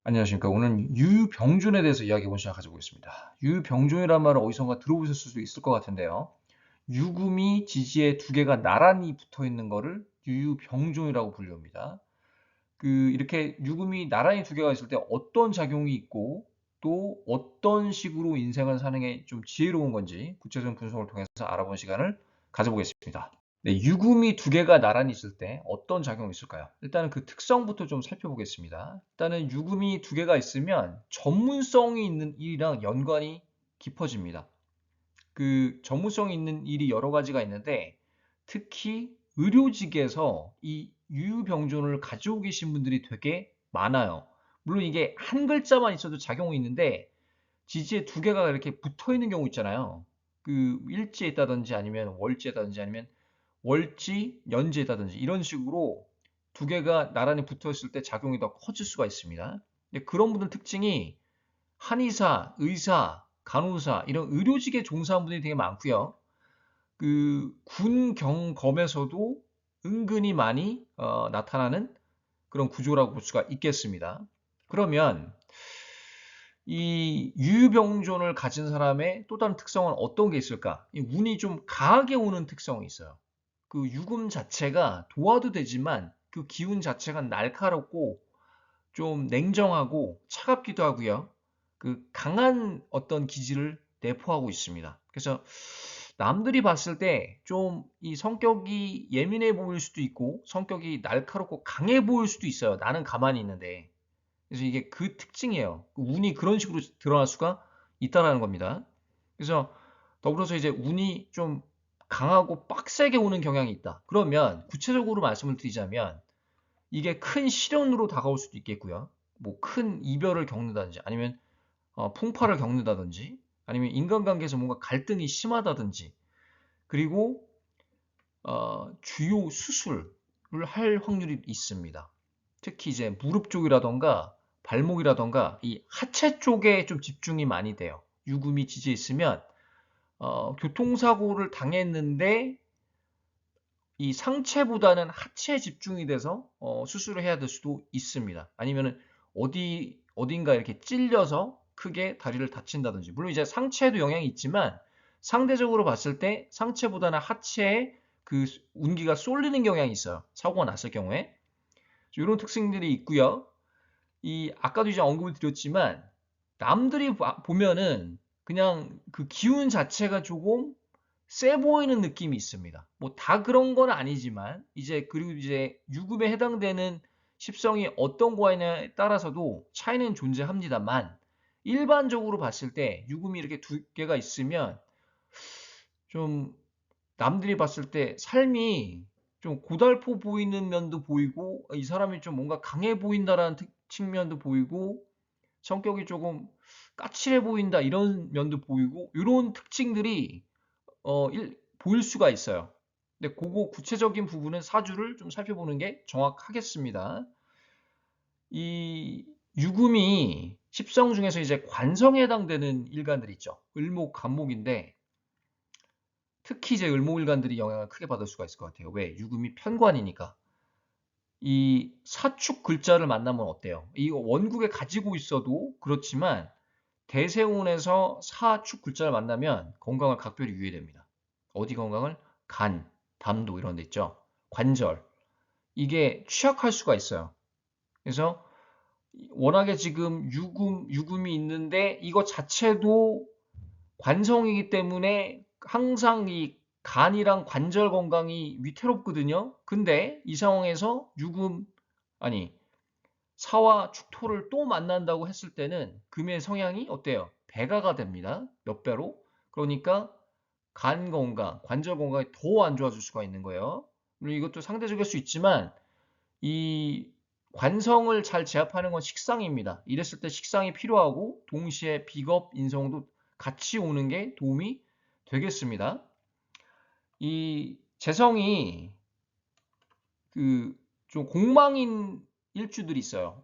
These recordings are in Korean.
안녕하십니까. 오늘 유병준에 대해서 이야기 해본 시간 가져보겠습니다. 유병준이란 말을 어디선가 들어보실 수도 있을 것 같은데요. 유금이 지지에 두 개가 나란히 붙어 있는 거를 유병준이라고 불립니다. 이렇게 유금이 나란히 두 개가 있을 때 어떤 작용이 있고 또 어떤 식으로 인생을 사는 게 좀 지혜로운 건지 구체적인 분석을 통해서 알아보는 시간을 가져보겠습니다. 네, 유금이 두 개가 나란히 있을 때 어떤 작용이 있을까요? 일단은 그 특성부터 좀 살펴보겠습니다. 일단은 유금이 두 개가 있으면 전문성이 있는 일이랑 연관이 깊어집니다. 그 전문성이 있는 일이 여러 가지가 있는데 특히 의료직에서 이 유병준을 가지고 계신 분들이 되게 많아요. 물론 이게 한 글자만 있어도 작용이 있는데 지지에 두 개가 이렇게 붙어 있는 경우 있잖아요. 그 일지에 있다든지 아니면 월지에 있다든지 아니면 월지, 연지에 있다든지 이런 식으로 두 개가 나란히 붙어 있을 때 작용이 더 커질 수가 있습니다. 근데 그런 분들 특징이 한의사, 의사, 간호사 이런 의료직에 종사하는 분들이 되게 많고요. 그 군경검에서도 은근히 많이 나타나는 그런 구조라고 볼 수가 있겠습니다. 그러면 이 유병존을 가진 사람의 또 다른 특성은 어떤 게 있을까? 이 운이 좀 강하게 오는 특성이 있어요. 그 유금 자체가 도와도 되지만 그 기운 자체가 날카롭고 좀 냉정하고 차갑기도 하고요. 그 강한 어떤 기질을 내포하고 있습니다. 그래서 남들이 봤을 때 좀 이 성격이 예민해 보일 수도 있고 성격이 날카롭고 강해 보일 수도 있어요. 나는 가만히 있는데. 그래서 이게 그 특징이에요. 운이 그런 식으로 드러날 수가 있다라는 겁니다. 그래서 더불어서 이제 운이 좀 강하고 빡세게 오는 경향이 있다. 그러면 구체적으로 말씀을 드리자면 이게 큰 시련으로 다가올 수도 있겠고요. 뭐 큰 이별을 겪는다든지 아니면 풍파를 겪는다든지 아니면 인간관계에서 뭔가 갈등이 심하다든지 그리고 주요 수술을 할 확률이 있습니다. 특히 이제 무릎 쪽이라던가 발목이라던가 이 하체 쪽에 좀 집중이 많이 돼요. 유금이 지지해 있으면 교통사고를 당했는데 이 상체보다는 하체에 집중이 돼서 수술을 해야 될 수도 있습니다. 아니면은 어딘가 이렇게 찔려서 크게 다리를 다친다든지. 물론 이제 상체에도 영향이 있지만 상대적으로 봤을 때 상체보다는 하체에 그 운기가 쏠리는 경향이 있어요. 사고가 났을 경우에. 이런 특징들이 있고요. 이 아까도 이제 언급을 드렸지만 남들이 보면은 그냥 그 기운 자체가 조금 세 보이는 느낌이 있습니다. 뭐 다 그런 건 아니지만 이제 그리고 이제 유급에 해당되는 십성이 어떤 거냐에 따라서도 차이는 존재합니다만 일반적으로 봤을 때 유금이 이렇게 두 개가 있으면 좀 남들이 봤을 때 삶이 좀 고달퍼 보이는 면도 보이고 이 사람이 좀 뭔가 강해 보인다라는 측면도 보이고 성격이 조금 까칠해 보인다 이런 면도 보이고 이런 특징들이 보일 수가 있어요. 근데 그거 구체적인 부분은 사주를 좀 살펴보는 게 정확하겠습니다. 이 유금이 십성 중에서 이제 관성에 해당되는 일간들 있죠. 을목, 간목인데 특히 이제 을목일간들이 영향을 크게 받을 수가 있을 것 같아요. 왜? 유금이 편관이니까. 이 사축 글자를 만나면 어때요? 이 원국에 가지고 있어도 그렇지만 대세운에서 사축 글자를 만나면 건강을 각별히 유의됩니다. 어디 건강을? 간, 담도 이런 데 있죠. 관절. 이게 취약할 수가 있어요. 그래서 워낙에 지금 유금이 있는데 이거 자체도 관성이기 때문에 항상 이 간이랑 관절 건강이 위태롭거든요. 근데 이 상황에서 아니, 사와 축토를 또 만난다고 했을 때는 금의 성향이 어때요? 배가가 됩니다. 몇 배로. 그러니까 간 건강, 관절 건강이 더 안 좋아질 수가 있는 거예요. 물론 이것도 상대적일 수 있지만 이 관성을 잘 제압하는 건 식상입니다. 이랬을 때 식상이 필요하고 동시에 비겁 인성도 같이 오는 게 도움이 되겠습니다. 이 재성이 그 좀 공망인 일주들이 있어요.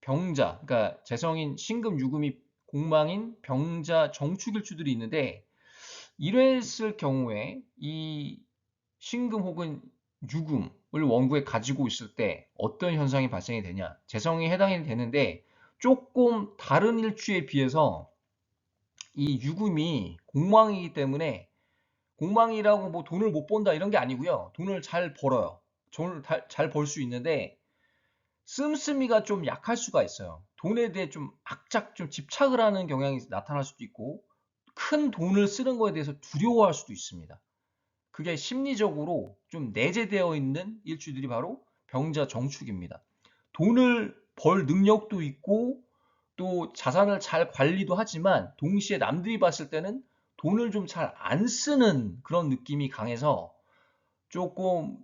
병자, 그러니까 재성인 신금, 유금이 공망인 병자, 정축일주들이 있는데 이랬을 경우에 이 신금 혹은 유금을 원구에 가지고 있을 때 어떤 현상이 발생이 되냐? 재성이 해당이 되는데 조금 다른 일주에 비해서 이 유금이 공망이기 때문에, 공망이라고 뭐 돈을 못 번다 이런 게 아니고요. 돈을 잘 벌어요. 돈을 잘 벌 수 있는데 씀씀이가 좀 약할 수가 있어요. 돈에 대해 좀 악착, 좀 집착을 하는 경향이 나타날 수도 있고, 큰 돈을 쓰는 거에 대해서 두려워할 수도 있습니다. 그게 심리적으로 좀 내재되어 있는 일주들이 바로 병자 정축입니다. 돈을 벌 능력도 있고 또 자산을 잘 관리도 하지만 동시에 남들이 봤을 때는 돈을 좀 잘 안 쓰는 그런 느낌이 강해서 조금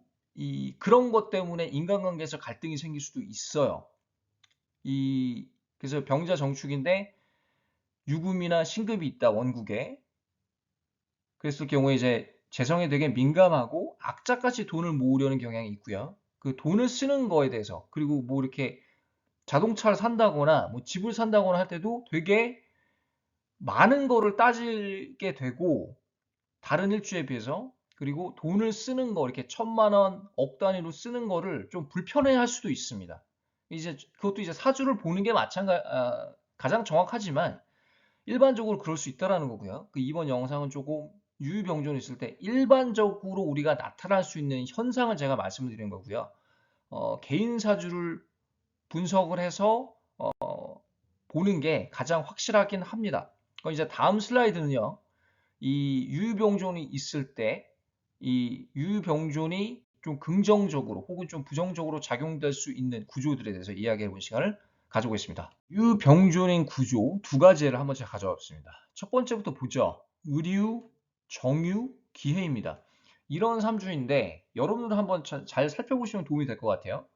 그런 것 때문에 인간관계에서 갈등이 생길 수도 있어요. 그래서 병자 정축인데 유금이나 신금이 있다 원국에. 그랬을 경우에 이제 재성에 되게 민감하고 악착같이 돈을 모으려는 경향이 있고요. 그 돈을 쓰는 거에 대해서, 그리고 뭐 이렇게 자동차를 산다거나 뭐 집을 산다거나 할 때도 되게 많은 거를 따지게 되고, 다른 일주에 비해서. 그리고 돈을 쓰는 거 이렇게 1,000만 원, 억 단위로 쓰는 거를 좀 불편해할 수도 있습니다. 이제 그것도 이제 사주를 보는 게 가장 정확하지만 일반적으로 그럴 수 있다라는 거고요. 이번 영상은 조금 유유병존이 있을 때 일반적으로 우리가 나타날 수 있는 현상을 제가 말씀을 드린 거고요. 개인 사주를 분석을 해서 보는 게 가장 확실하긴 합니다. 그럼 이제 다음 슬라이드는요. 이 유유병존이 있을 때 이 유유병존이 좀 긍정적으로 혹은 좀 부정적으로 작용될 수 있는 구조들에 대해서 이야기해 본 시간을 가져보겠습니다. 유병존인 구조 두 가지를 한번 제가 가져왔습니다. 첫 번째부터 보죠. 의류, 정유, 기해입니다. 이런 3주인데 여러분들 한번 잘 살펴보시면 도움이 될 것 같아요.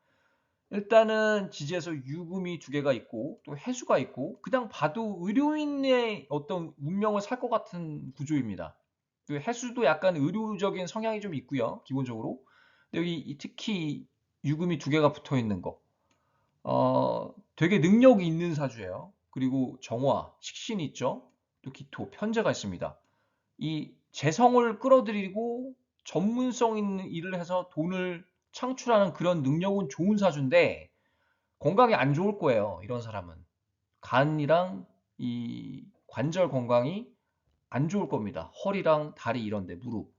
일단은 지지에서 유금이 두 개가 있고 또 해수가 있고 그냥 봐도 의료인의 어떤 운명을 살 것 같은 구조입니다. 그 해수도 약간 의료적인 성향이 좀 있고요, 기본적으로. 근데 여기 특히 유금이 두 개가 붙어 있는 거, 되게 능력이 있는 사주예요. 그리고 정화, 식신이 있죠. 또 기토, 편재가 있습니다. 이 재성을 끌어들이고 전문성 있는 일을 해서 돈을 창출하는 그런 능력은 좋은 사주인데 건강이 안 좋을 거예요. 이런 사람은 간이랑 이 관절 건강이 안 좋을 겁니다. 허리랑 다리 이런데, 무릎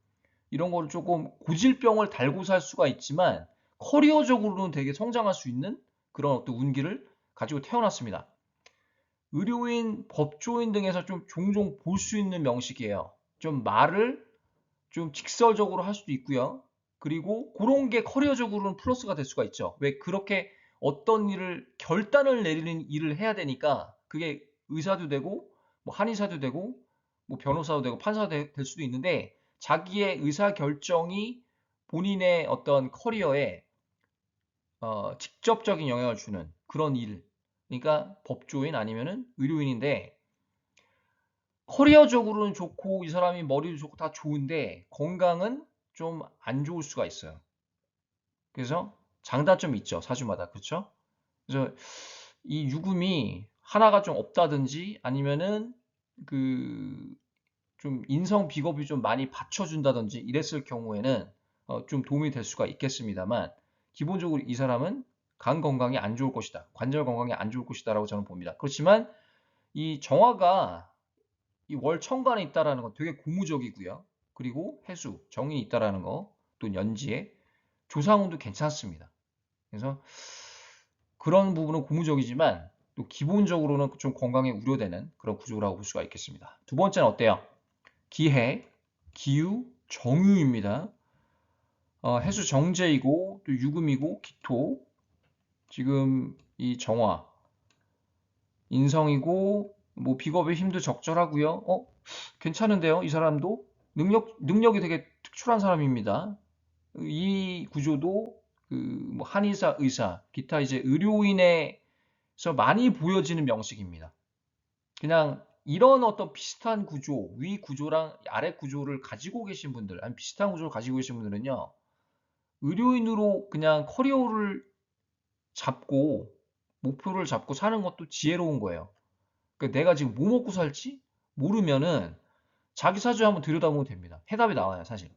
이런 거를 조금 고질병을 달고 살 수가 있지만 커리어적으로는 되게 성장할 수 있는 그런 어떤 운기를 가지고 태어났습니다. 의료인, 법조인 등에서 좀 종종 볼 수 있는 명식이에요. 좀 말을 좀 직설적으로 할 수도 있고요. 그리고 그런 게 커리어적으로는 플러스가 될 수가 있죠. 왜 그렇게 어떤 일을 결단을 내리는 일을 해야 되니까 그게 의사도 되고 뭐 한의사도 되고 뭐 변호사도 되고 판사도 될 수도 있는데 자기의 의사 결정이 본인의 어떤 커리어에 직접적인 영향을 주는 그런 일. 그러니까 법조인 아니면은 의료인인데 커리어적으로는 좋고 이 사람이 머리도 좋고 다 좋은데 건강은 좀 안 좋을 수가 있어요. 그래서 장단점이 있죠. 사주마다. 그렇죠? 그래서 이 유금이 하나가 좀 없다든지 아니면은 그 좀 인성 비겁이 좀 많이 받쳐준다든지 이랬을 경우에는 좀 도움이 될 수가 있겠습니다만 기본적으로 이 사람은 간 건강이 안 좋을 것이다. 관절 건강이 안 좋을 것이다라고 저는 봅니다. 그렇지만 이 정화가 이 월천간에 있다라는 건 되게 고무적이고요. 그리고 해수, 정이 있다라는 거, 또 연지에 조상운도 괜찮습니다. 그래서 그런 부분은 고무적이지만 또 기본적으로는 좀 건강에 우려되는 그런 구조라고 볼 수가 있겠습니다. 두 번째는 어때요? 기해, 기유, 정유입니다. 해수 정제이고 또 유금이고 기토, 지금 이 정화, 인성이고 뭐 비겁의 힘도 적절하고요. 괜찮은데요, 이 사람도 능력이 되게 특출한 사람입니다. 이 구조도 그뭐 한의사, 의사, 기타 이제 의료인에서 많이 보여지는 명식입니다. 그냥 이런 어떤 비슷한 구조, 위 구조랑 아래 구조를 가지고 계신 분들, 아니 비슷한 구조를 가지고 계신 분들은요, 의료인으로 그냥 커리어를 잡고 목표를 잡고 사는 것도 지혜로운 거예요. 그러니까 내가 지금 뭐 먹고 살지 모르면은 자기 사주 한번 들여다보면 됩니다. 해답이 나와요, 사실.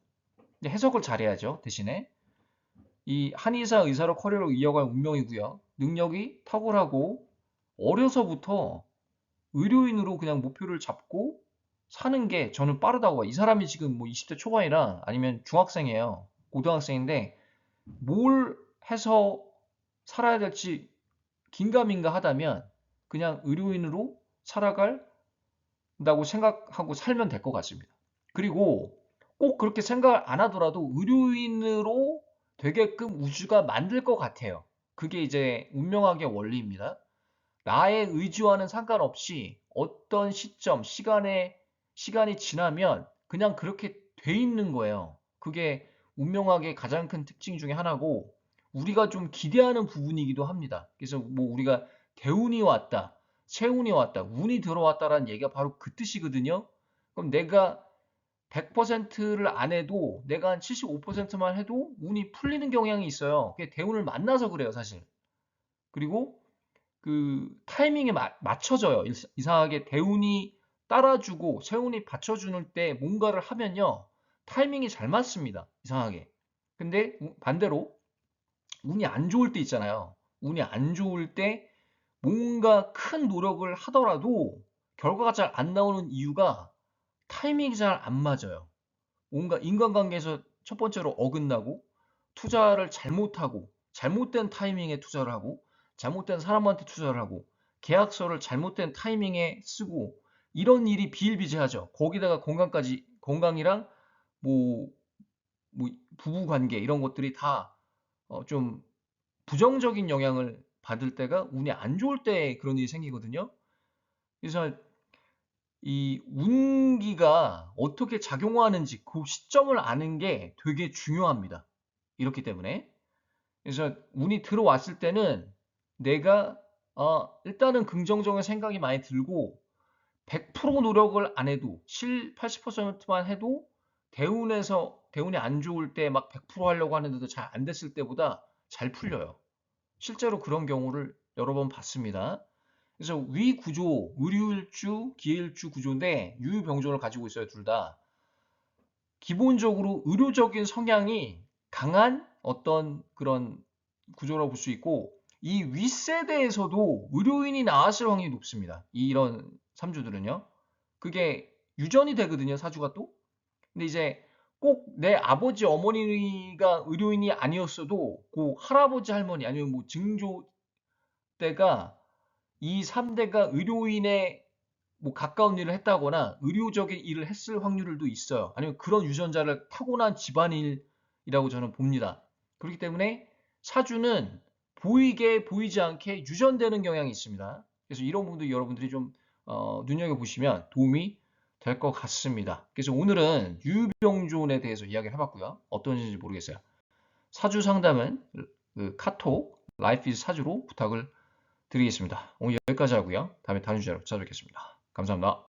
근데 해석을 잘해야죠. 대신에 이 한의사 의사로 커리어를 이어갈 운명이고요. 능력이 탁월하고 어려서부터 의료인으로 그냥 목표를 잡고 사는 게 저는 빠르다고 봐요. 이 사람이 지금 뭐 20대 초반이라 아니면 중학생이에요. 고등학생인데 뭘 해서 살아야 될지 긴가민가 하다면 그냥 의료인으로 살아간다고 생각하고 살면 될 것 같습니다. 그리고 꼭 그렇게 생각을 안 하더라도 의료인으로 되게끔 우주가 만들 것 같아요. 그게 이제 운명학의 원리입니다. 나의 의지와는 상관없이 어떤 시점, 시간이 지나면 그냥 그렇게 돼 있는 거예요. 그게 운명학의 가장 큰 특징 중에 하나고 우리가 좀 기대하는 부분이기도 합니다. 그래서 뭐 우리가 대운이 왔다, 세운이 왔다, 운이 들어왔다라는 얘기가 바로 그 뜻이거든요. 그럼 내가 100%를 안 해도 내가 한 75%만 해도 운이 풀리는 경향이 있어요. 그게 대운을 만나서 그래요, 사실. 그리고 그 타이밍에 맞춰져요. 이상하게 대운이 따라주고 세운이 받쳐주는 때 뭔가를 하면요. 타이밍이 잘 맞습니다. 이상하게. 근데 반대로 운이 안 좋을 때 있잖아요. 운이 안 좋을 때 뭔가 큰 노력을 하더라도 결과가 잘 안 나오는 이유가 타이밍이 잘 안 맞아요. 뭔가 인간관계에서 첫 번째로 어긋나고 투자를 잘못하고 잘못된 타이밍에 투자를 하고 잘못된 사람한테 투자를 하고 계약서를 잘못된 타이밍에 쓰고 이런 일이 비일비재하죠. 거기다가 건강이랑 뭐, 뭐 부부 관계 이런 것들이 다 좀 부정적인 영향을 받을 때가 운이 안 좋을 때 그런 일이 생기거든요. 그래서 이 운기가 어떻게 작용하는지 그 시점을 아는 게 되게 중요합니다. 이렇기 때문에. 그래서 운이 들어왔을 때는 내가 일단은 긍정적인 생각이 많이 들고 100% 노력을 안 해도 80%만 해도 대운이 안 좋을 때 막 100% 하려고 하는데도 잘 안 됐을 때보다 잘 풀려요. 실제로 그런 경우를 여러 번 봤습니다. 그래서 위 구조, 의료일주, 기해일주 구조인데 유유병존을 가지고 있어요, 둘 다. 기본적으로 의료적인 성향이 강한 어떤 그런 구조라고 볼 수 있고 이 윗세대에서도 의료인이 나왔을 확률이 높습니다. 이런 삼주들은요. 그게 유전이 되거든요, 사주가 또. 근데 이제 꼭 내 아버지 어머니가 의료인이 아니었어도 그 할아버지 할머니 아니면 뭐 증조 때가 이 3대가 의료인에 뭐 가까운 일을 했다거나 의료적인 일을 했을 확률도 있어요. 아니면 그런 유전자를 타고난 집안일이라고 저는 봅니다. 그렇기 때문에 사주는 보이게 보이지 않게 유전되는 경향이 있습니다. 그래서 이런 부분도 여러분들이 좀 눈여겨보시면 도움이 될 것 같습니다. 그래서 오늘은 유병존에 대해서 이야기를 해봤고요. 어떤지 모르겠어요. 사주 상담은 그 카톡 라이프 이즈 사주로 부탁을 드리겠습니다. 오늘 여기까지 하고요. 다음에 다른 주제로 찾아뵙겠습니다. 감사합니다.